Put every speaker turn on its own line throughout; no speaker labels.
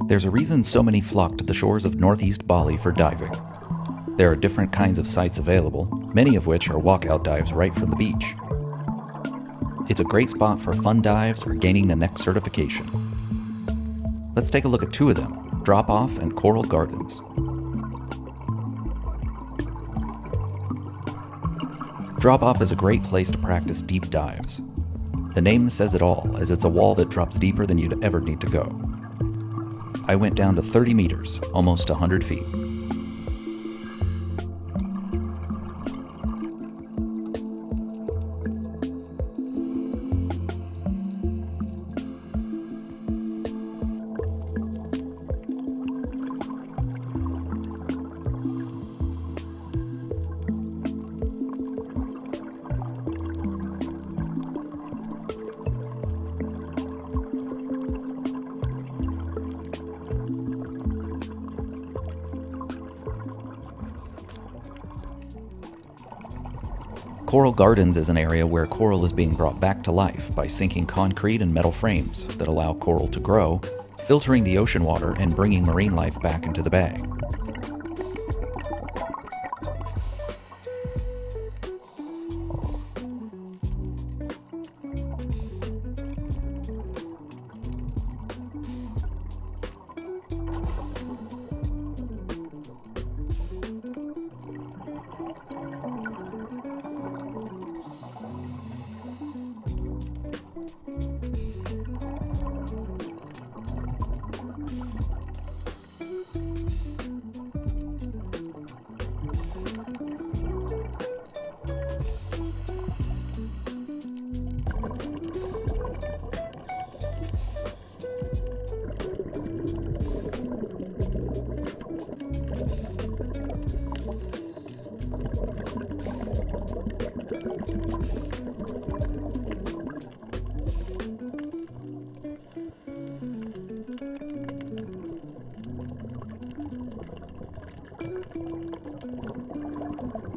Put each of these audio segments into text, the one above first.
There's a reason so many flock to the shores of northeast Bali for diving. There are different kinds of sites available, many of which are walkout dives right from the beach. It's a great spot for fun dives or gaining the next certification. Let's take a look at two of them, Drop Off and Coral Gardens. Drop Off is a great place to practice deep dives. The name says it all, as it's a wall that drops deeper than you'd ever need to go. I went down to 30 meters, almost 100 feet. Coral Gardens is an area where coral is being brought back to life by sinking concrete and metal frames that allow coral to grow, filtering the ocean water and bringing marine life back into the bay.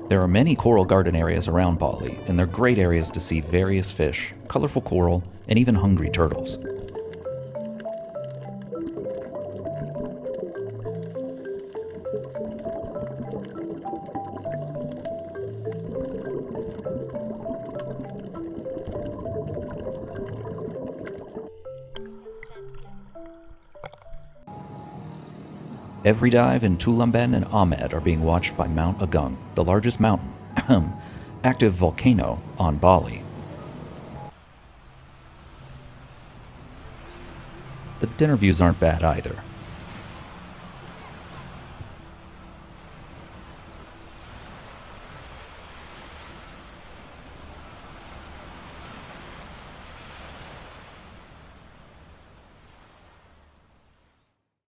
There are many coral garden areas around Bali, and they're great areas to see various fish, colorful coral, and even hungry turtles. Every dive in Tulamben and Amed are being watched by Mount Agung, the largest mountain, active volcano on Bali. The dinner views aren't bad either.